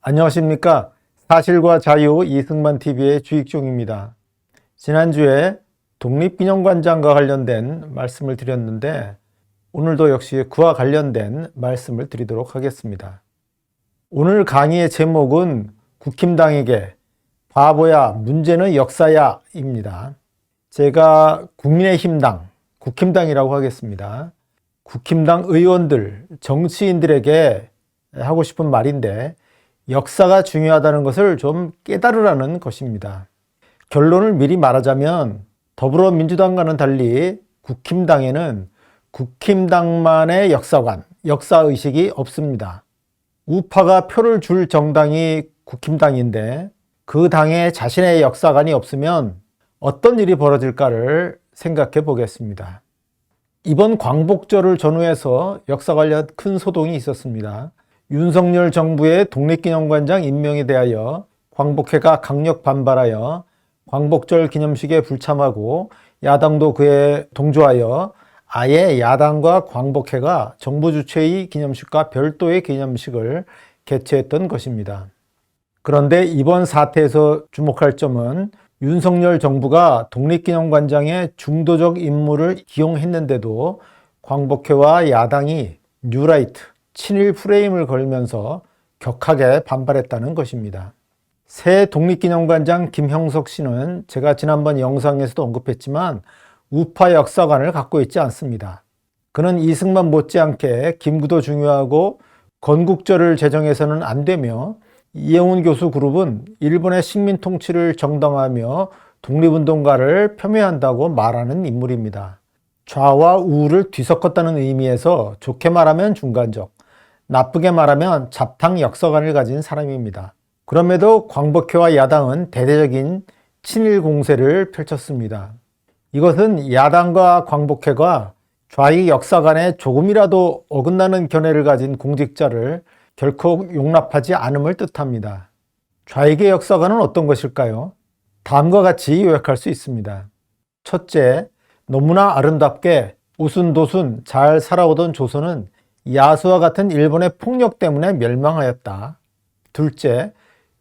안녕하십니까. 사실과 자유 이승만 TV의 주익종입니다. 지난주에 독립기념관장과 관련된 말씀을 드렸는데 오늘도 역시 그와 관련된 말씀을 드리도록 하겠습니다. 오늘 강의의 제목은 국힘당에게 바보야 문제는 역사야 입니다. 제가 국민의힘당, 국힘당이라고 하겠습니다. 국힘당 의원들, 정치인들에게 하고 싶은 말인데 역사가 중요하다는 것을 좀 깨달으라는 것입니다. 결론을 미리 말하자면 더불어민주당과는 달리 국힘당에는 국힘당만의 역사관, 역사의식이 없습니다. 우파가 표를 줄 정당이 국힘당인데 그 당에 자신의 역사관이 없으면 어떤 일이 벌어질까를 생각해 보겠습니다. 이번 광복절을 전후해서 역사 관련 큰 소동이 있었습니다. 윤석열 정부의 독립기념관장 임명에 대하여 광복회가 강력 반발하여 광복절 기념식에 불참하고 야당도 그에 동조하여 아예 야당과 광복회가 정부 주최의 기념식과 별도의 기념식을 개최했던 것입니다. 그런데 이번 사태에서 주목할 점은 윤석열 정부가 독립기념관장의 중도적 인물을 기용했는데도 광복회와 야당이 뉴라이트, 친일 프레임을 걸면서 격하게 반발했다는 것입니다. 새 독립기념관장 김형석 씨는 제가 지난번 영상에서도 언급했지만 우파 역사관을 갖고 있지 않습니다. 그는 이승만 못지않게 김구도 중요하고 건국절을 제정해서는 안 되며 이영훈 교수 그룹은 일본의 식민 통치를 정당화하며 독립운동가를 폄훼한다고 말하는 인물입니다. 좌와 우를 뒤섞었다는 의미에서 좋게 말하면 중간적, 나쁘게 말하면 잡탕 역사관을 가진 사람입니다. 그럼에도 광복회와 야당은 대대적인 친일 공세를 펼쳤습니다. 이것은 야당과 광복회가 좌익 역사관에 조금이라도 어긋나는 견해를 가진 공직자를 결코 용납하지 않음을 뜻합니다. 좌익의 역사관은 어떤 것일까요? 다음과 같이 요약할 수 있습니다. 첫째, 너무나 아름답게 오순도순 잘 살아오던 조선은 야수와 같은 일본의 폭력 때문에 멸망하였다. 둘째,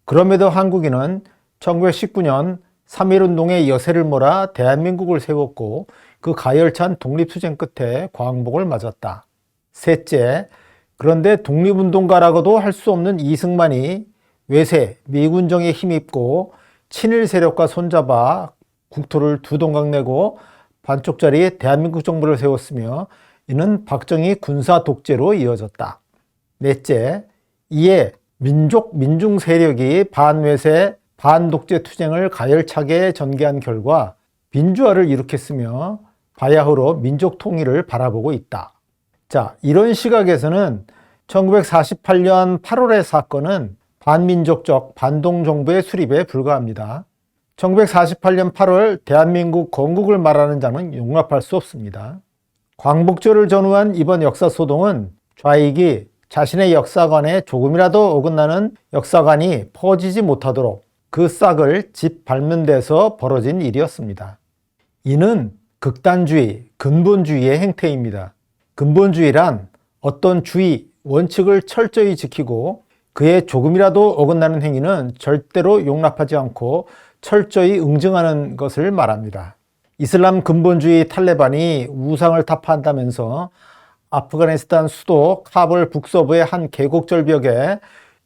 그럼에도 한국인은 1919년 3.1운동의 여세를 몰아 대한민국을 세웠고 그 가열찬 독립투쟁 끝에 광복을 맞았다. 셋째, 그런데 독립운동가라고도 할 수 없는 이승만이 외세, 미군정에 힘입고 친일 세력과 손잡아 국토를 두 동강 내고 반쪽짜리 대한민국 정부를 세웠으며 이는 박정희 군사 독재로 이어졌다. 넷째, 이에 민중 세력이 반외세, 반독재 투쟁을 가열차게 전개한 결과 민주화를 일으켰으며 바야흐로 민족 통일을 바라보고 있다. 자, 이런 시각에서는 1948년 8월의 사건은 반민족적 반동정부의 수립에 불과합니다. 1948년 8월 대한민국 건국을 말하는 자는 용납할 수 없습니다. 광복절을 전후한 이번 역사소동은 좌익이 자신의 역사관에 조금이라도 어긋나는 역사관이 퍼지지 못하도록 그 싹을 집 밟는 데서 벌어진 일이었습니다. 이는 극단주의, 근본주의의 행태입니다. 근본주의란 어떤 주의, 원칙을 철저히 지키고 그에 조금이라도 어긋나는 행위는 절대로 용납하지 않고 철저히 응징하는 것을 말합니다. 이슬람 근본주의 탈레반이 우상을 타파한다면서 아프가니스탄 수도 카불 북서부의 한 계곡 절벽에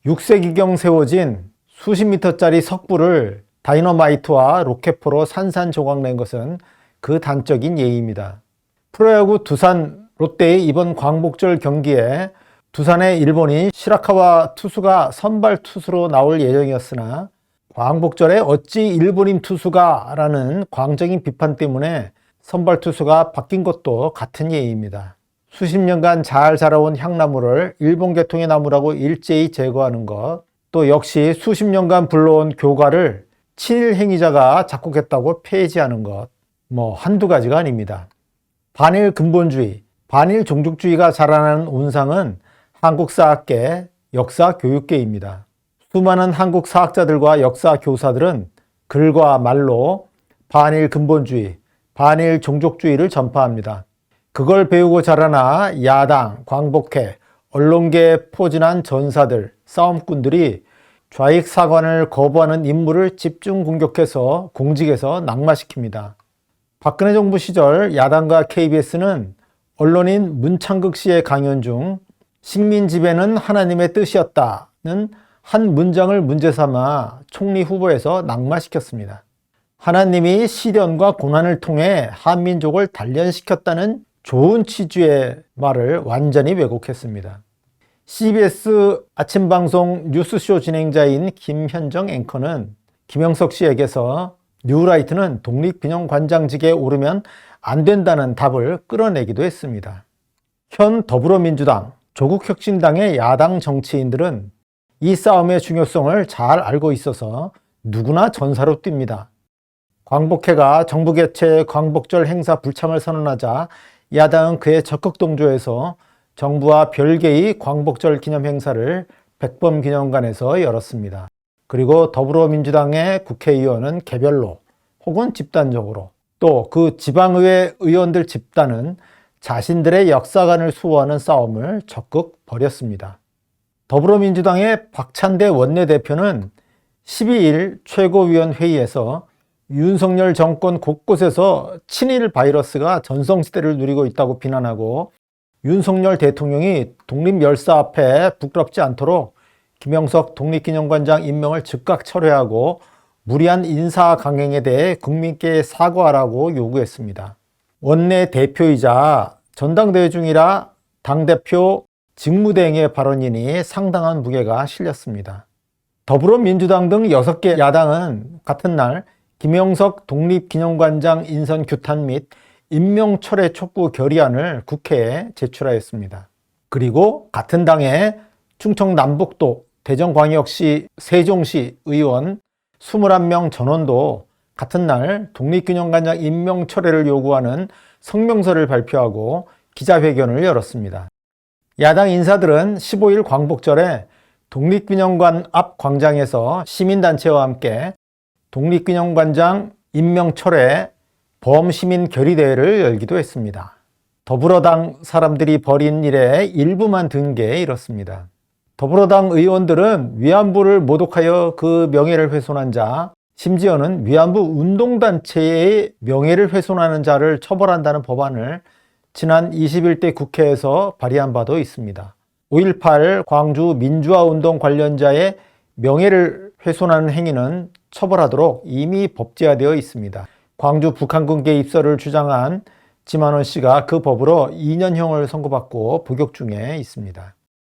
6세기경 세워진 수십 미터짜리 석불을 다이너마이트와 로켓포로 산산조각낸 것은 그 단적인 예입니다. 프로야구 두산 롯데의 이번 광복절 경기에 두산의 일본인 시라카와 투수가 선발 투수로 나올 예정이었으나 광복절에 어찌 일본인 투수가 라는 광적인 비판 때문에 선발 투수가 바뀐 것도 같은 예입니다. 수십 년간 잘 자라온 향나무를 일본 계통의 나무라고 일제히 제거하는 것, 또 역시 수십 년간 불러온 교가를 친일 행위자가 작곡했다고 폐지하는 것, 한두 가지가 아닙니다. 반일 근본주의, 반일 종족주의가 자라나는 온상은 한국사학계, 역사교육계입니다. 수많은 한국 사학자들과 역사 교사들은 글과 말로 반일 근본주의, 반일 종족주의를 전파합니다. 그걸 배우고 자라나 야당, 광복회, 언론계에 포진한 전사들, 싸움꾼들이 좌익 사관을 거부하는 인물을 집중 공격해서 공직에서 낙마시킵니다. 박근혜 정부 시절 야당과 KBS는 언론인 문창극 씨의 강연 중 식민 지배는 하나님의 뜻이었다는 한 문장을 문제 삼아 총리 후보에서 낙마시켰습니다. 하나님이 시련과 고난을 통해 한민족을 단련시켰다는 좋은 취지의 말을 완전히 왜곡했습니다. CBS 아침방송 뉴스쇼 진행자인 김현정 앵커는 김영석 씨에게서 뉴라이트는 독립균형관장직에 오르면 안 된다는 답을 끌어내기도 했습니다. 현 더불어민주당, 조국혁신당의 야당 정치인들은 이 싸움의 중요성을 잘 알고 있어서 누구나 전사로 뜁니다. 광복회가 정부 개최 광복절 행사 불참을 선언하자 야당은 그에 적극 동조해서 정부와 별개의 광복절 기념 행사를 백범기념관에서 열었습니다. 그리고 더불어민주당의 국회의원은 개별로 혹은 집단적으로 또 그 지방의회 의원들 집단은 자신들의 역사관을 수호하는 싸움을 적극 벌였습니다. 더불어민주당의 박찬대 원내대표는 12일 최고위원회의에서 윤석열 정권 곳곳에서 친일 바이러스가 전성시대를 누리고 있다고 비난하고 윤석열 대통령이 독립열사 앞에 부끄럽지 않도록 김영석 독립기념관장 임명을 즉각 철회하고 무리한 인사 강행에 대해 국민께 사과하라고 요구했습니다. 원내대표이자 전당대회 중이라 당대표 직무대행의 발언이니 상당한 무게가 실렸습니다. 더불어민주당 등 6개 야당은 같은 날 김영석 독립기념관장 인선 규탄 및 임명 철회 촉구 결의안을 국회에 제출하였습니다. 그리고 같은 당의 충청 남북도, 대전광역시, 세종시 의원 21명 전원도 같은 날 독립기념관장 임명 철회를 요구하는 성명서를 발표하고 기자회견을 열었습니다. 야당 인사들은 15일 광복절에 독립기념관 앞 광장에서 시민단체와 함께 독립기념관장 임명 철회 범시민 결의대회를 열기도 했습니다. 더불어당 사람들이 벌인 일의 일부만 든 게 이렇습니다. 더불어당 의원들은 위안부를 모독하여 그 명예를 훼손한 자, 심지어는 위안부 운동단체의 명예를 훼손하는 자를 처벌한다는 법안을 지난 21대 국회에서 발의한 바도 있습니다. 5.18 광주 민주화운동 관련자의 명예를 훼손하는 행위는 처벌하도록 이미 법제화되어 있습니다. 광주 북한군 개입설을 주장한 지만원 씨가 그 법으로 2년형을 선고받고 복역 중에 있습니다.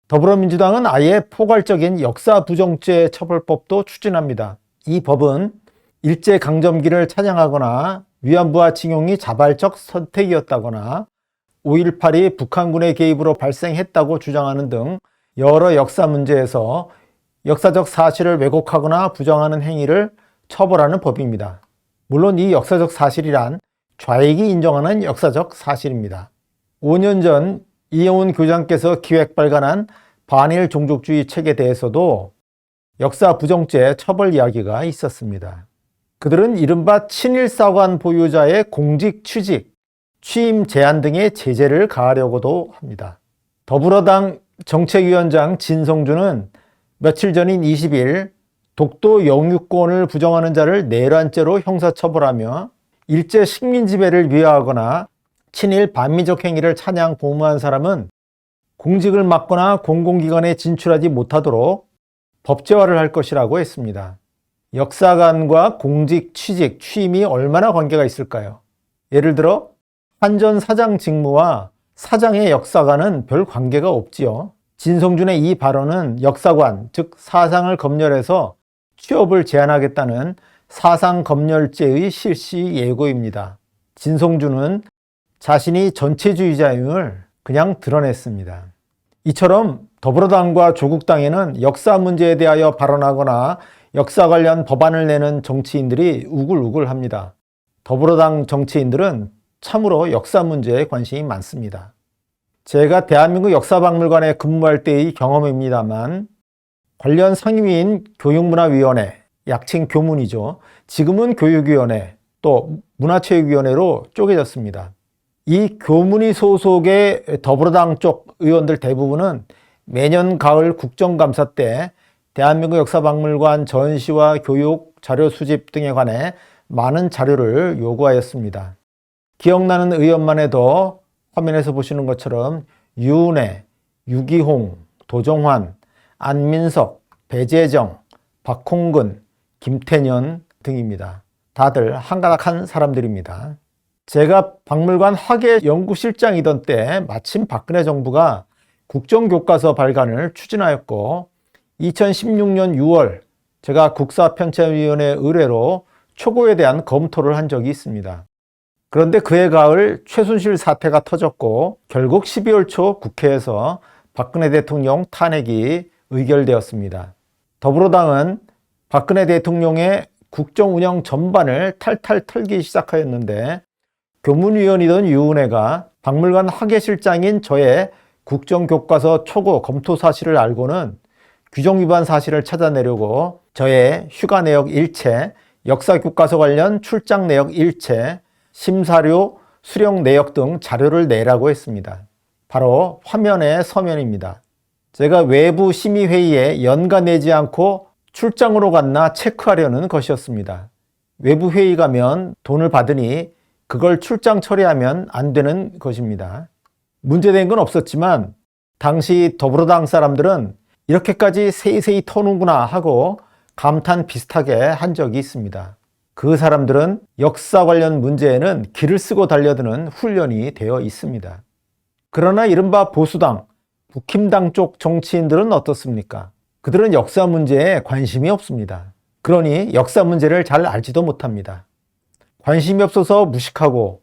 더불어민주당은 아예 포괄적인 역사부정죄 처벌법도 추진합니다. 이 법은 일제강점기를 찬양하거나 위안부와 징용이 자발적 선택이었다거나 5.18이 북한군의 개입으로 발생했다고 주장하는 등 여러 역사 문제에서 역사적 사실을 왜곡하거나 부정하는 행위를 처벌하는 법입니다. 물론 이 역사적 사실이란 좌익이 인정하는 역사적 사실입니다. 5년 전 이영훈 교장께서 기획 발간한 반일 종족주의 책에 대해서도 역사 부정죄 처벌 이야기가 있었습니다. 그들은 이른바 친일사관 보유자의 공직 취직, 취임 제한 등의 제재를 가하려고도 합니다. 더불어당 정책위원장 진성준은 며칠 전인 20일 독도 영유권을 부정하는 자를 내란죄로 형사처벌하며 일제 식민지배를 위하하거나 친일 반미적 행위를 찬양 공모한 사람은 공직을 맡거나 공공기관에 진출하지 못하도록 법제화를 할 것이라고 했습니다. 역사관과 공직, 취직, 취임이 얼마나 관계가 있을까요? 예를 들어 한전 사장 직무와 사장의 역사관은 별 관계가 없지요. 진성준의 이 발언은 역사관, 즉 사상을 검열해서 취업을 제한하겠다는 사상검열죄의 실시 예고입니다. 진성준은 자신이 전체주의자임을 그냥 드러냈습니다. 이처럼 더불어당과 조국당에는 역사 문제에 대하여 발언하거나 역사 관련 법안을 내는 정치인들이 우글우글합니다. 더불어당 정치인들은 참으로 역사 문제에 관심이 많습니다. 제가 대한민국 역사박물관에 근무할 때의 경험입니다만 관련 상임위인 교육문화위원회, 약칭 교문이죠. 지금은 교육위원회, 또 문화체육위원회로 쪼개졌습니다. 이 교문위 소속의 더불어당 쪽 의원들 대부분은 매년 가을 국정감사 때 대한민국 역사박물관 전시와 교육, 자료 수집 등에 관해 많은 자료를 요구하였습니다. 기억나는 의원만 해도 화면에서 보시는 것처럼 유은혜, 유기홍, 도정환, 안민석, 배재정, 박홍근, 김태년 등입니다. 다들 한가닥한 사람들입니다. 제가 박물관 화계연구실장이던 때 마침 박근혜 정부가 국정교과서 발간을 추진하였고 2016년 6월 제가 국사편찬위원회 의뢰로 초고에 대한 검토를 한 적이 있습니다. 그런데 그해 가을 최순실 사태가 터졌고 결국 12월 초 국회에서 박근혜 대통령 탄핵이 의결되었습니다. 더불어당은 박근혜 대통령의 국정 운영 전반을 탈탈 털기 시작하였는데 교문위원이던 유은혜가 박물관 화계실장인 저의 국정교과서 초고 검토 사실을 알고는 규정 위반 사실을 찾아내려고 저의 휴가 내역 일체, 역사교과서 관련 출장 내역 일체, 심사료, 수령 내역 등 자료를 내라고 했습니다. 바로 화면의 서면입니다. 제가 외부 심의회의에 연가 내지 않고 출장으로 갔나 체크하려는 것이었습니다. 외부 회의 가면 돈을 받으니 그걸 출장 처리하면 안 되는 것입니다. 문제된 건 없었지만 당시 더불어당 사람들은 이렇게까지 세세히 터는구나 하고 감탄 비슷하게 한 적이 있습니다. 그 사람들은 역사 관련 문제에는 기를 쓰고 달려드는 훈련이 되어 있습니다. 그러나 이른바 보수당, 국힘당 쪽 정치인들은 어떻습니까? 그들은 역사 문제에 관심이 없습니다. 그러니 역사 문제를 잘 알지도 못합니다. 관심이 없어서 무식하고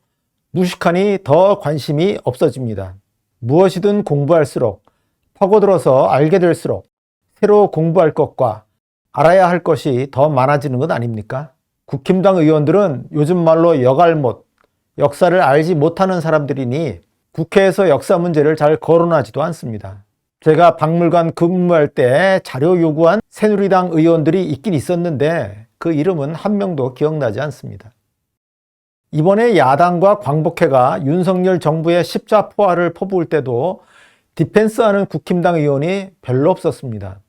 무식하니 더 관심이 없어집니다. 무엇이든 공부할수록 파고들어서 알게 될수록 새로 공부할 것과 알아야 할 것이 더 많아지는 것 아닙니까? 국힘당 의원들은 요즘 말로 여갈못, 역사를 알지 못하는 사람들이니 국회에서 역사 문제를 잘 거론하지도 않습니다. 제가 박물관 근무할 때 자료 요구한 새누리당 의원들이 있긴 있었는데 그 이름은 한 명도 기억나지 않습니다. 이번에 야당과 광복회가 윤석열 정부의 십자포화를 퍼부을 때도 디펜스하는 국힘당 의원이 별로 없었습니다.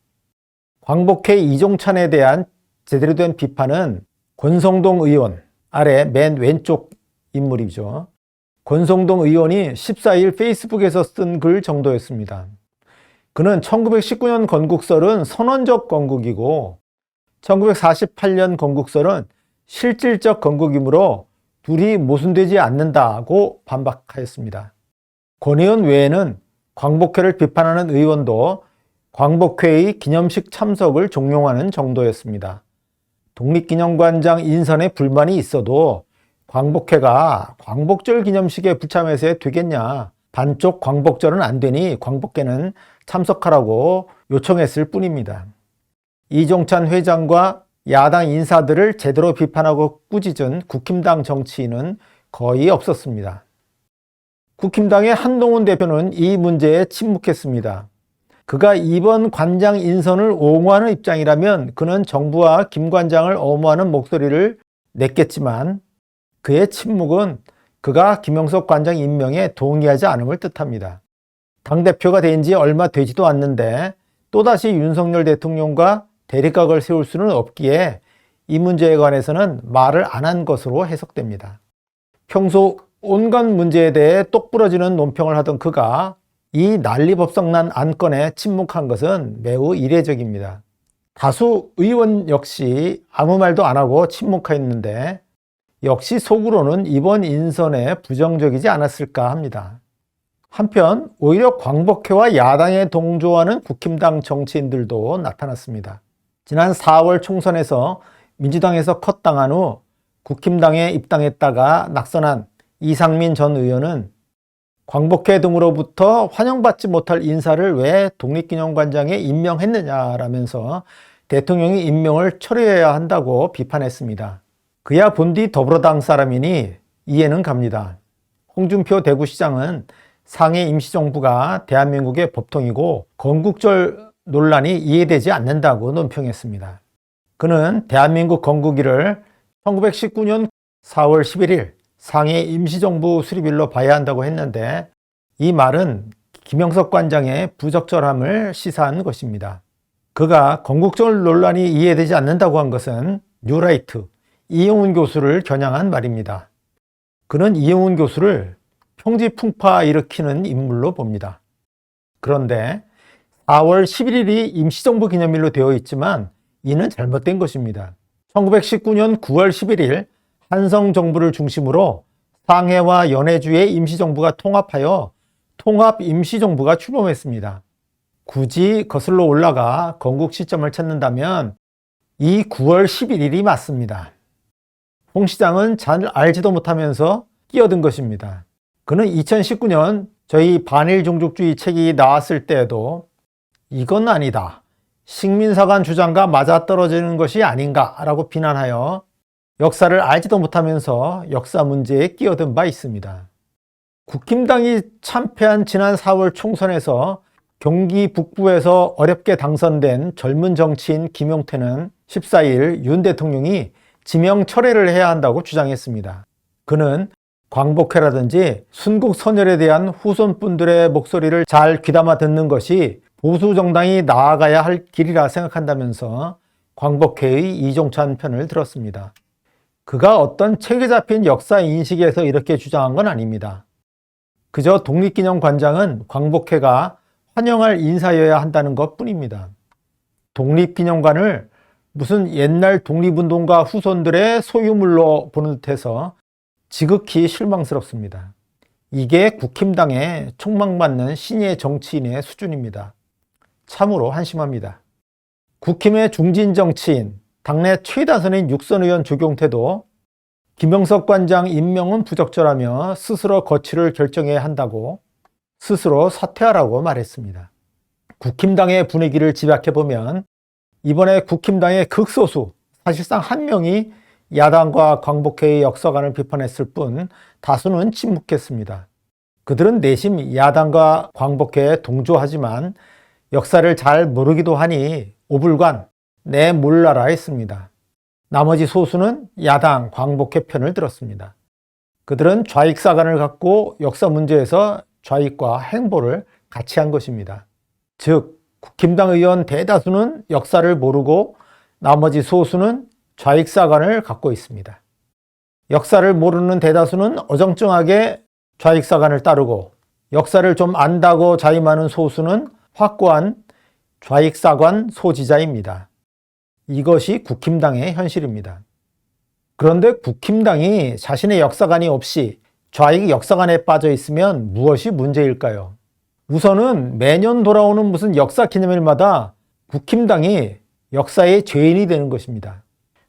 광복회 이종찬에 대한 제대로 된 비판은 권성동 의원, 아래 맨 왼쪽 인물이죠. 권성동 의원이 14일 페이스북에서 쓴 글 정도였습니다. 그는 1919년 건국설은 선언적 건국이고 1948년 건국설은 실질적 건국이므로 둘이 모순되지 않는다고 반박하였습니다. 권 의원 외에는 광복회를 비판하는 의원도 광복회의 기념식 참석을 종용하는 정도였습니다. 독립기념관장 인선에 불만이 있어도 광복회가 광복절 기념식에 불참해서 되겠냐. 반쪽 광복절은 안 되니 광복회는 참석하라고 요청했을 뿐입니다. 이종찬 회장과 야당 인사들을 제대로 비판하고 꾸짖은 국힘당 정치인은 거의 없었습니다. 국힘당의 한동훈 대표는 이 문제에 침묵했습니다. 그가 이번 관장 인선을 옹호하는 입장이라면 그는 정부와 김 관장을 엄호하는 목소리를 냈겠지만 그의 침묵은 그가 김영석 관장 임명에 동의하지 않음을 뜻합니다. 당대표가 된 지 얼마 되지도 않는데 또다시 윤석열 대통령과 대립각을 세울 수는 없기에 이 문제에 관해서는 말을 안 한 것으로 해석됩니다. 평소 온갖 문제에 대해 똑부러지는 논평을 하던 그가 이 난리법석난 안건에 침묵한 것은 매우 이례적입니다. 다수 의원 역시 아무 말도 안 하고 침묵했는데 역시 속으로는 이번 인선에 부정적이지 않았을까 합니다. 한편 오히려 광복회와 야당에 동조하는 국힘당 정치인들도 나타났습니다. 지난 4월 총선에서 민주당에서 컷당한 후 국힘당에 입당했다가 낙선한 이상민 전 의원은 광복회 등으로부터 환영받지 못할 인사를 왜 독립기념관장에 임명했느냐라면서 대통령이 임명을 처리해야 한다고 비판했습니다. 그야 본디 더불어당 사람이니 이해는 갑니다. 홍준표 대구시장은 상해 임시정부가 대한민국의 법통이고 건국절 논란이 이해되지 않는다고 논평했습니다. 그는 대한민국 건국일을 1919년 4월 11일 상해 임시정부 수립일로 봐야 한다고 했는데 이 말은 김영석 관장의 부적절함을 시사한 것입니다. 그가 건국절 논란이 이해되지 않는다고 한 것은 뉴라이트, 이영훈 교수를 겨냥한 말입니다. 그는 이영훈 교수를 평지풍파 일으키는 인물로 봅니다. 그런데 4월 11일이 임시정부 기념일로 되어 있지만 이는 잘못된 것입니다. 1919년 9월 11일 한성정부를 중심으로 상해와 연해주의 임시정부가 통합하여 통합임시정부가 출범했습니다. 굳이 거슬러 올라가 건국 시점을 찾는다면 이 9월 11일이 맞습니다. 홍 시장은 잘 알지도 못하면서 끼어든 것입니다. 그는 2019년 저희 반일종족주의 책이 나왔을 때에도 이건 아니다, 식민사관 주장과 맞아떨어지는 것이 아닌가 라고 비난하여 역사를 알지도 못하면서 역사 문제에 끼어든 바 있습니다. 국힘당이 참패한 지난 4월 총선에서 경기 북부에서 어렵게 당선된 젊은 정치인 김용태는 14일 윤 대통령이 지명 철회를 해야 한다고 주장했습니다. 그는 광복회라든지 순국선열에 대한 후손분들의 목소리를 잘 귀담아 듣는 것이 보수정당이 나아가야 할 길이라 생각한다면서 광복회의 이종찬 편을 들었습니다. 그가 어떤 책에 잡힌 역사 인식에서 이렇게 주장한 건 아닙니다. 그저 독립기념관장은 광복회가 환영할 인사여야 한다는 것 뿐입니다. 독립기념관을 무슨 옛날 독립운동가 후손들의 소유물로 보는 듯해서 지극히 실망스럽습니다. 이게 국힘당에 촉망받는 신예 정치인의 수준입니다. 참으로 한심합니다. 국힘의 중진 정치인, 당내 최다선인 육선 의원 조경태도 김영석 관장 임명은 부적절하며 스스로 거취를 결정해야 한다고 스스로 사퇴하라고 말했습니다. 국힘당의 분위기를 집약해보면 이번에 국힘당의 극소수, 사실상 한 명이 야당과 광복회의 역사관을 비판했을 뿐 다수는 침묵했습니다. 그들은 내심 야당과 광복회에 동조하지만 역사를 잘 모르기도 하니 오불관, 내 몰라라 했습니다. 나머지 소수는 야당, 광복회 편을 들었습니다. 그들은 좌익사관을 갖고 역사 문제에서 좌익과 행보를 같이 한 것입니다. 즉, 국힘당 의원 대다수는 역사를 모르고 나머지 소수는 좌익사관을 갖고 있습니다. 역사를 모르는 대다수는 어정쩡하게 좌익사관을 따르고 역사를 좀 안다고 자임하는 소수는 확고한 좌익사관 소지자입니다. 이것이 국힘당의 현실입니다. 그런데 국힘당이 자신의 역사관이 없이 좌익 역사관에 빠져 있으면 무엇이 문제일까요? 우선은 매년 돌아오는 무슨 역사 기념일마다 국힘당이 역사의 죄인이 되는 것입니다.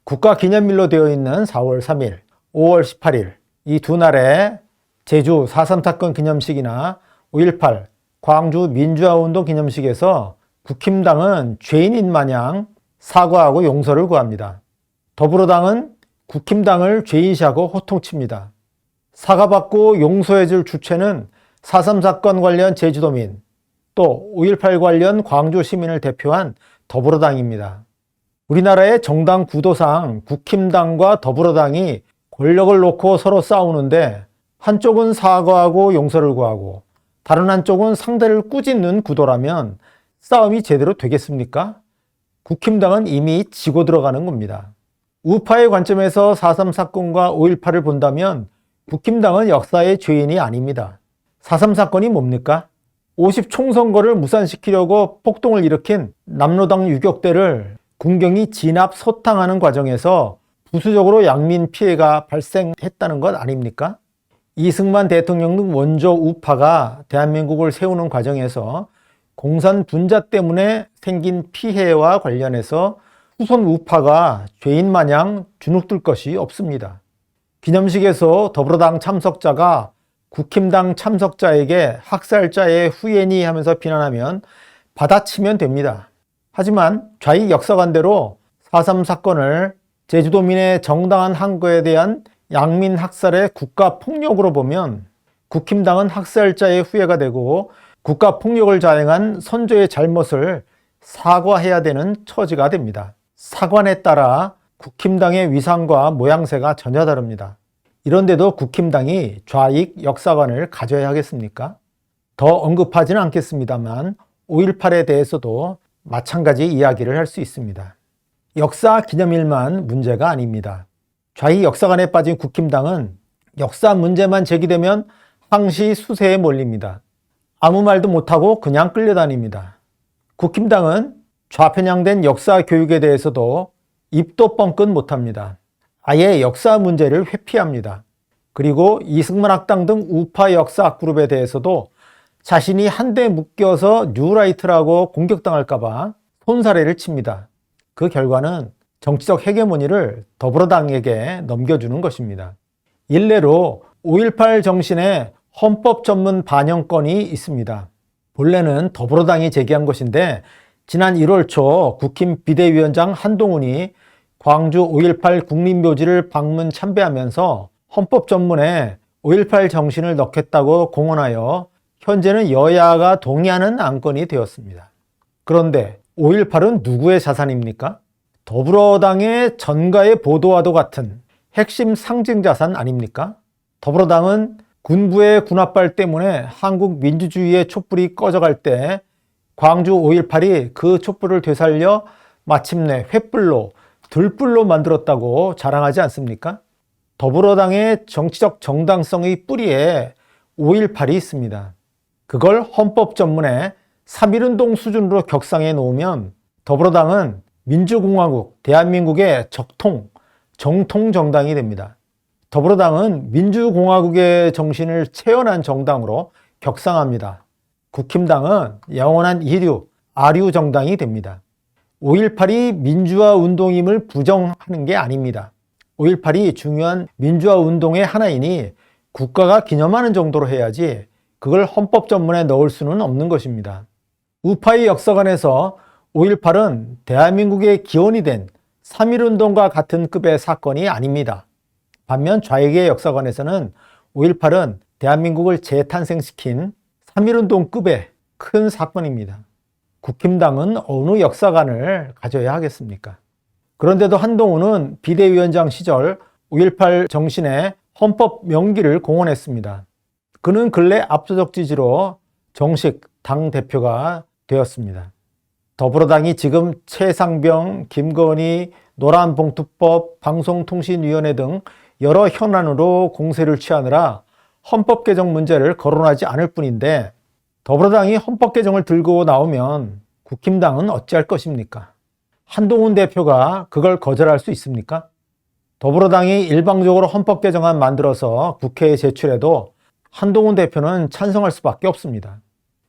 국가기념일로 되어 있는 4월 3일, 5월 18일 이 두 날에 제주 4.3 사건 기념식이나 5.18 광주 민주화운동 기념식에서 국힘당은 죄인인 마냥 사과하고 용서를 구합니다. 더불어당은 국힘당을 죄인시하고 호통칩니다. 사과받고 용서해줄 주체는 4.3 사건 관련 제주도민, 또 5.18 관련 광주 시민을 대표한 더불어당입니다. 우리나라의 정당 구도상 국힘당과 더불어당이 권력을 놓고 서로 싸우는데 한쪽은 사과하고 용서를 구하고 다른 한쪽은 상대를 꾸짖는 구도라면 싸움이 제대로 되겠습니까? 국힘당은 이미 지고 들어가는 겁니다. 우파의 관점에서 4.3 사건과 5.18을 본다면 국힘당은 역사의 죄인이 아닙니다. 4.3 사건이 뭡니까? 50 총선거를 무산시키려고 폭동을 일으킨 남로당 유격대를 군경이 진압 소탕하는 과정에서 부수적으로 양민 피해가 발생했다는 것 아닙니까? 이승만 대통령 등 원조 우파가 대한민국을 세우는 과정에서 공산 분자 때문에 생긴 피해와 관련해서 후손 우파가 죄인 마냥 주눅들 것이 없습니다. 기념식에서 더불어당 참석자가 국힘당 참석자에게 학살자의 후예니 하면서 비난하면 받아치면 됩니다. 하지만 좌익 역사관대로 4.3 사건을 제주도민의 정당한 항거에 대한 양민 학살의 국가폭력으로 보면 국힘당은 학살자의 후예가 되고 국가폭력을 자행한 선조의 잘못을 사과해야 되는 처지가 됩니다. 사관에 따라 국힘당의 위상과 모양새가 전혀 다릅니다. 이런데도 국힘당이 좌익 역사관을 가져야 하겠습니까? 더 언급하지는 않겠습니다만 5.18에 대해서도 마찬가지 이야기를 할 수 있습니다. 역사 기념일만 문제가 아닙니다. 좌익 역사관에 빠진 국힘당은 역사 문제만 제기되면 항시 수세에 몰립니다. 아무 말도 못하고 그냥 끌려다닙니다. 국힘당은 좌편향된 역사 교육에 대해서도 입도 뻥끗 못합니다. 아예 역사 문제를 회피합니다. 그리고 이승만 학당 등 우파 역사 그룹에 대해서도 자신이 한데 묶여서 뉴라이트라고 공격당할까봐 손사래를 칩니다. 그 결과는 정치적 헤게모니를 더불어당에게 넘겨주는 것입니다. 일례로 5.18 정신의 헌법 전문 반영건이 있습니다. 본래는 더불어당이 제기한 것인데 지난 1월 초 국힘 비대위원장 한동훈이 광주 5.18 국립묘지를 방문 참배하면서 헌법 전문에 5.18 정신을 넣겠다고 공언하여 현재는 여야가 동의하는 안건이 되었습니다. 그런데 5.18은 누구의 자산입니까? 더불어당의 전가의 보도와도 같은 핵심 상징 자산 아닙니까? 더불어당은 군부의 군합발 때문에 한국 민주주의의 촛불이 꺼져갈 때 광주 5.18이 그 촛불을 되살려 마침내 횃불로 들불로 만들었다고 자랑하지 않습니까? 더불어당의 정치적 정당성의 뿌리에 5.18이 있습니다. 그걸 헌법 전문에 3.1운동 수준으로 격상해 놓으면 더불어당은 민주공화국, 대한민국의 정통 정당이 됩니다. 더불어당은 민주공화국의 정신을 체현한 정당으로 격상합니다. 국힘당은 영원한 이류, 아류 정당이 됩니다. 5.18이 민주화 운동임을 부정하는 게 아닙니다. 5.18이 중요한 민주화 운동의 하나이니 국가가 기념하는 정도로 해야지 그걸 헌법 전문에 넣을 수는 없는 것입니다. 우파의 역사관에서 5.18은 대한민국의 기원이 된 3.1운동과 같은 급의 사건이 아닙니다. 반면 좌익의 역사관에서는 5.18은 대한민국을 재탄생시킨 3.1운동급의 큰 사건입니다. 국힘당은 어느 역사관을 가져야 하겠습니까? 그런데도 한동훈은 비대위원장 시절 5.18 정신의 헌법 명기를 공언했습니다. 그는 근래 압도적 지지로 정식 당대표가 되었습니다. 더불어당이 지금 최상병, 김건희, 노란봉투법, 방송통신위원회 등 여러 현안으로 공세를 취하느라 헌법 개정 문제를 거론하지 않을 뿐인데 더불어당이 헌법 개정을 들고 나오면 국힘당은 어찌할 것입니까? 한동훈 대표가 그걸 거절할 수 있습니까? 더불어당이 일방적으로 헌법 개정안 만들어서 국회에 제출해도 한동훈 대표는 찬성할 수밖에 없습니다.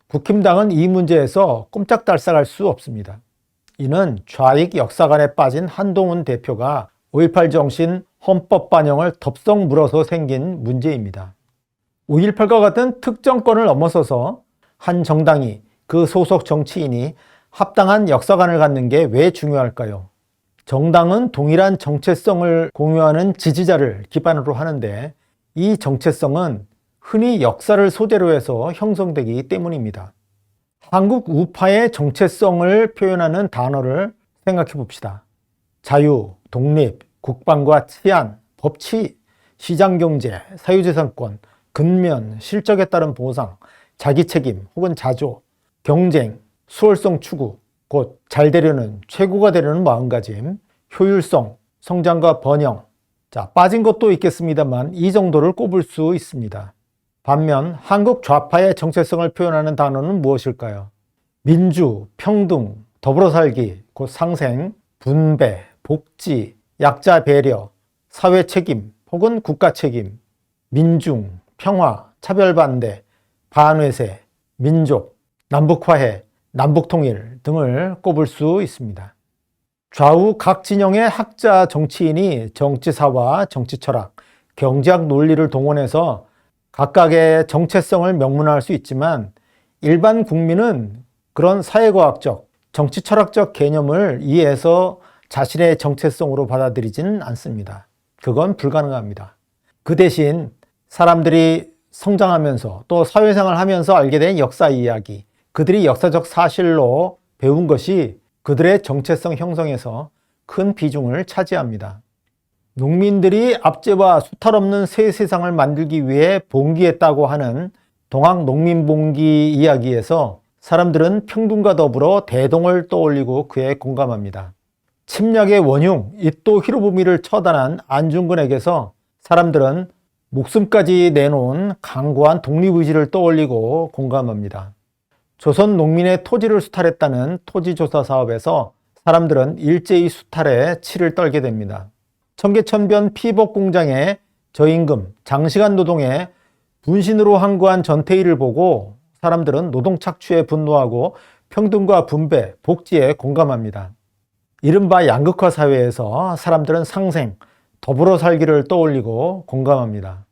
국힘당은 이 문제에서 꼼짝달싹할 수 없습니다. 이는 좌익 역사관에 빠진 한동훈 대표가 5.18 정신 헌법 반영을 덥석 물어서 생긴 문제입니다. 5.18과 같은 특정권을 넘어서서 한 정당이 그 소속 정치인이 합당한 역사관을 갖는 게 왜 중요할까요? 정당은 동일한 정체성을 공유하는 지지자를 기반으로 하는데 이 정체성은 흔히 역사를 소재로 해서 형성되기 때문입니다. 한국 우파의 정체성을 표현하는 단어를 생각해 봅시다. 자유, 독립, 국방과 치안, 법치, 시장경제, 사유재산권, 근면, 실적에 따른 보상, 자기책임 혹은 자조, 경쟁, 수월성 추구, 곧 잘 되려는, 최고가 되려는 마음가짐, 효율성, 성장과 번영. 빠진 것도 있겠습니다만 이 정도를 꼽을 수 있습니다. 반면 한국 좌파의 정체성을 표현하는 단어는 무엇일까요? 민주, 평등, 더불어 살기, 곧 상생, 분배, 복지, 약자 배려, 사회 책임 혹은 국가 책임, 민중, 평화, 차별반대, 반외세, 민족, 남북화해, 남북통일 등을 꼽을 수 있습니다. 좌우 각 진영의 학자 정치인이 정치사와 정치철학, 경제학 논리를 동원해서 각각의 정체성을 명문화할 수 있지만 일반 국민은 그런 사회과학적, 정치철학적 개념을 이해해서 자신의 정체성으로 받아들이지는 않습니다. 그건 불가능합니다. 그 대신 사람들이 성장하면서 또 사회생활을 하면서 알게 된 역사 이야기, 그들이 역사적 사실로 배운 것이 그들의 정체성 형성에서 큰 비중을 차지합니다. 농민들이 압제와 수탈 없는 새 세상을 만들기 위해 봉기했다고 하는 동학 농민봉기 이야기에서 사람들은 평등과 더불어 대동을 떠올리고 그에 공감합니다. 침략의 원흉 이토 히로부미를 처단한 안중근에게서 사람들은 목숨까지 내놓은 강고한 독립의지를 떠올리고 공감합니다. 조선 농민의 토지를 수탈했다는 토지조사 사업에서 사람들은 일제히 수탈에 치를 떨게 됩니다. 청계천변 피복 공장의 저임금, 장시간 노동에 분신으로 항거한 전태일을 보고 사람들은 노동 착취에 분노하고 평등과 분배, 복지에 공감합니다. 이른바 양극화 사회에서 사람들은 상생, 더불어 살기를 떠올리고 공감합니다.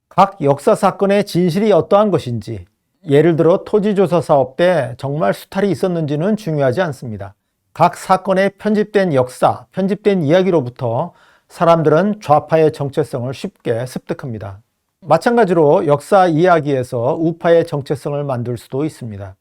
각 역사 사건의 진실이 어떠한 것인지, 예를 들어 토지조사 사업 때 정말 수탈이 있었는지는 중요하지 않습니다. 각 사건의 편집된 역사, 편집된 이야기로부터 사람들은 좌파의 정체성을 쉽게 습득합니다. 마찬가지로 역사 이야기에서 우파의 정체성을 만들 수도 있습니다.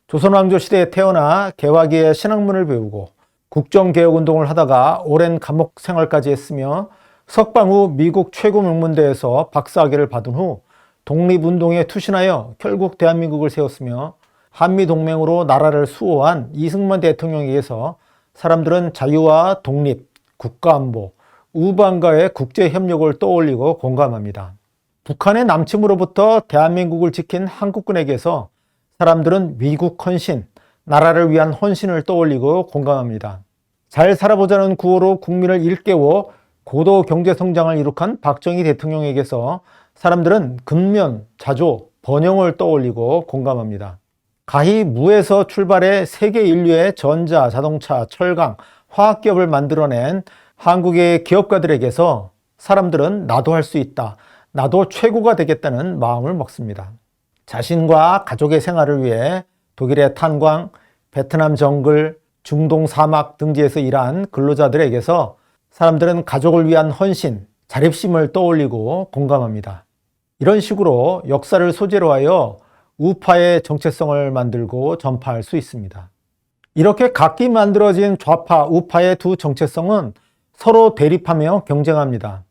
조선왕조 시대에 태어나 개화기의 신학문을 배우고 국정개혁운동을 하다가 오랜 감옥 생활까지 했으며 석방 후 미국 최고 명문대에서 박사학위를 받은 후 독립운동에 투신하여 결국 대한민국을 세웠으며 한미동맹으로 나라를 수호한 이승만 대통령에게서 사람들은 자유와 독립, 국가안보, 우방과의 국제협력을 떠올리고 공감합니다. 북한의 남침으로부터 대한민국을 지킨 한국군에게서 사람들은 위국 헌신, 나라를 위한 헌신을 떠올리고 공감합니다. 잘 살아보자는 구호로 국민을 일깨워 고도 경제성장을 이룩한 박정희 대통령에게서 사람들은 근면, 자조, 번영을 떠올리고 공감합니다. 가히 무에서 출발해 세계 인류의 전자, 자동차, 철강, 화학기업을 만들어낸 한국의 기업가들에게서 사람들은 나도 할 수 있다, 나도 최고가 되겠다는 마음을 먹습니다. 자신과 가족의 생활을 위해 독일의 탄광, 베트남 정글, 중동 사막 등지에서 일한 근로자들에게서 사람들은 가족을 위한 헌신, 자립심을 떠올리고 공감합니다. 이런 식으로 역사를 소재로 하여 우파의 정체성을 만들고 전파할 수 있습니다. 이렇게 각기 만들어진 좌파, 우파의 두 정체성은 서로 대립하며 경쟁합니다.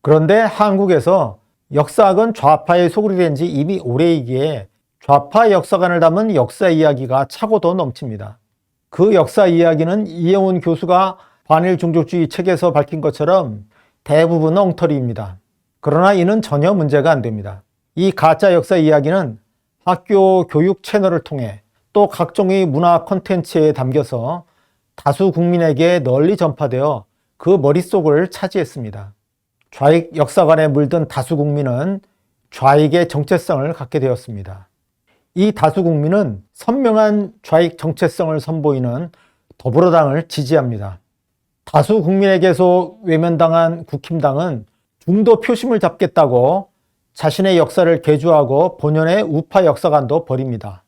그런데 한국에서 역사학은 좌파의 소굴이 된 지 이미 오래이기에 좌파 역사관을 담은 역사 이야기가 차고도 넘칩니다. 그 역사 이야기는 이영훈 교수가 반일 종족주의 책에서 밝힌 것처럼 대부분 엉터리입니다. 그러나 이는 전혀 문제가 안 됩니다. 이 가짜 역사 이야기는 학교 교육 채널을 통해 또 각종의 문화 콘텐츠에 담겨서 다수 국민에게 널리 전파되어 그 머릿속을 차지했습니다. 좌익 역사관에 물든 다수 국민은 좌익의 정체성을 갖게 되었습니다. 이 다수 국민은 선명한 좌익 정체성을 선보이는 더불어당을 지지합니다. 다수 국민에게서 외면당한 국힘당은 중도 표심을 잡겠다고 자신의 역사를 개조하고 본연의 우파 역사관도 버립니다.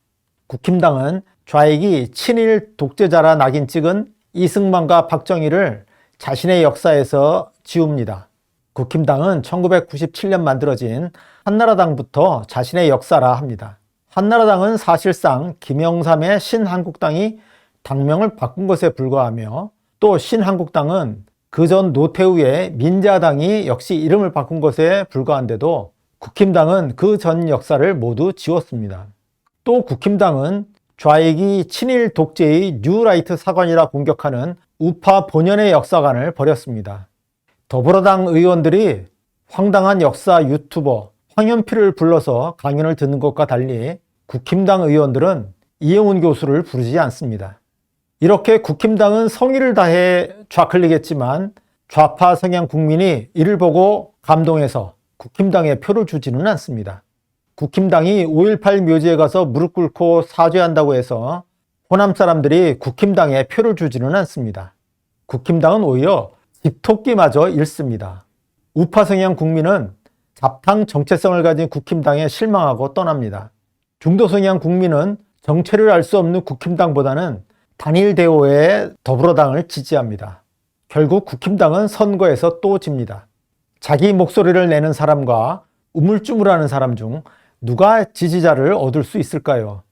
국힘당은 좌익이 친일 독재자라 낙인 찍은 이승만과 박정희를 자신의 역사에서 지웁니다. 국힘당은 1997년 만들어진 한나라당부터 자신의 역사라 합니다. 한나라당은 사실상 김영삼의 신한국당이 당명을 바꾼 것에 불과하며 또 신한국당은 그전 노태우의 민자당이 역시 이름을 바꾼 것에 불과한데도 국힘당은 그 전 역사를 모두 지웠습니다. 또 국힘당은 좌익이 친일 독재의 뉴라이트 사관이라 공격하는 우파 본연의 역사관을 버렸습니다. 더불어당 의원들이 황당한 역사 유튜버 황현필을 불러서 강연을 듣는 것과 달리 국힘당 의원들은 이영훈 교수를 부르지 않습니다. 이렇게 국힘당은 성의를 다해 좌클릭했지만 좌파 성향 국민이 이를 보고 감동해서 국힘당에 표를 주지는 않습니다. 국힘당이 5.18 묘지에 가서 무릎 꿇고 사죄한다고 해서 호남 사람들이 국힘당에 표를 주지는 않습니다. 국힘당은 오히려 집토끼마저 잃습니다. 우파 성향 국민은 잡탕 정체성을 가진 국힘당에 실망하고 떠납니다. 중도 성향 국민은 정체를 알 수 없는 국힘당보다는 단일 대오의 더불어당을 지지합니다. 결국 국힘당은 선거에서 또 집니다. 자기 목소리를 내는 사람과 우물쭈물하는 사람 중 누가 지지자를 얻을 수 있을까요?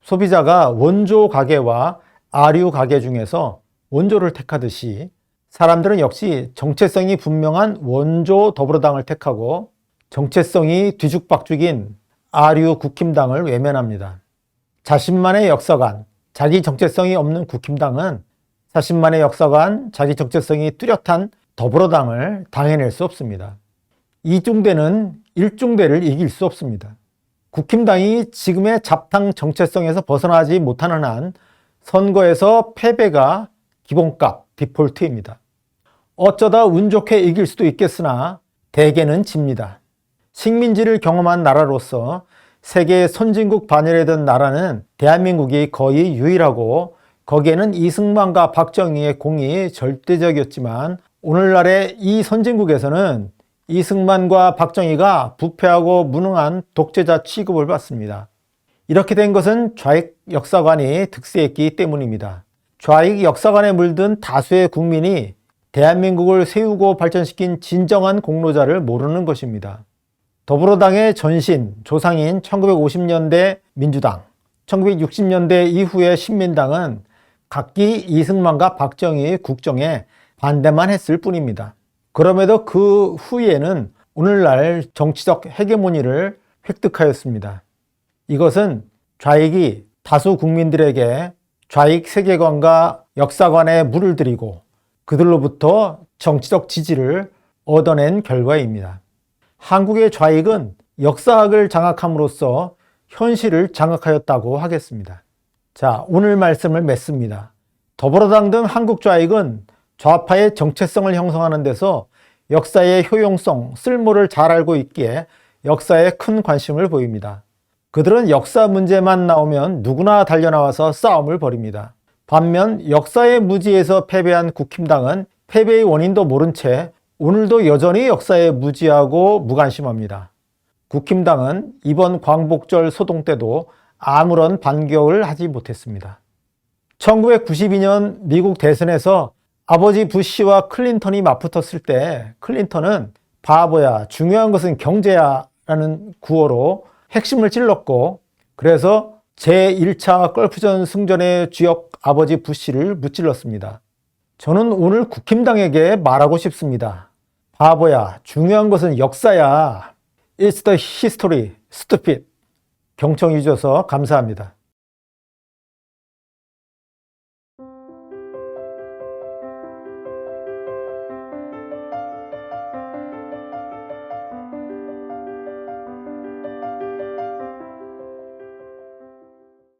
소비자가 원조 가게와 아류 가게 중에서 원조를 택하듯이 사람들은 역시 정체성이 분명한 원조 더불어당을 택하고 정체성이 뒤죽박죽인 아류 국힘당을 외면합니다. 자신만의 역사관, 자기 정체성이 없는 국힘당은 자신만의 역사관, 자기 정체성이 뚜렷한 더불어당을 당해낼 수 없습니다. 이중대는 일중대를 이길 수 없습니다. 국힘당이 지금의 잡당 정체성에서 벗어나지 못하는 한 선거에서 패배가 기본값, 디폴트입니다. 어쩌다 운 좋게 이길 수도 있겠으나 대개는 집니다. 식민지를 경험한 나라로서 세계 선진국 반열에 든 나라는 대한민국이 거의 유일하고 거기에는 이승만과 박정희의 공이 절대적이었지만 오늘날의 이 선진국에서는 이승만과 박정희가 부패하고 무능한 독재자 취급을 받습니다. 이렇게 된 것은 좌익 역사관이 득세했기 때문입니다. 좌익 역사관에 물든 다수의 국민이 대한민국을 세우고 발전시킨 진정한 공로자를 모르는 것입니다. 더불어당의 전신, 조상인 1950년대 민주당, 1960년대 이후의 신민당은 각기 이승만과 박정희의 국정에 반대만 했을 뿐입니다. 그럼에도 그 후에는 오늘날 정치적 헤게모니를 획득하였습니다. 이것은 좌익이 다수 국민들에게 좌익 세계관과 역사관에 물을 들이고 그들로부터 정치적 지지를 얻어낸 결과입니다. 한국의 좌익은 역사학을 장악함으로써 현실을 장악하였다고 하겠습니다. 자, 오늘 말씀을 맺습니다. 더불어당 등 한국 좌익은 좌파의 정체성을 형성하는 데서 역사의 효용성, 쓸모를 잘 알고 있기에 역사에 큰 관심을 보입니다. 그들은 역사 문제만 나오면 누구나 달려나와서 싸움을 벌입니다. 반면 역사의 무지에서 패배한 국힘당은 패배의 원인도 모른 채 오늘도 여전히 역사에 무지하고 무관심합니다. 국힘당은 이번 광복절 소동 때도 아무런 반격을 하지 못했습니다. 1992년 미국 대선에서 아버지 부시와 클린턴이 맞붙었을 때 클린턴은 바보야, 중요한 것은 경제야 라는 구호로 핵심을 찔렀고 그래서 제1차 걸프전 승전의 주역 아버지 부시를 무찔렀습니다. 저는 오늘 국힘당에게 말하고 싶습니다. 바보야, 중요한 것은 역사야. It's the history, stupid. 경청해 주셔서 감사합니다.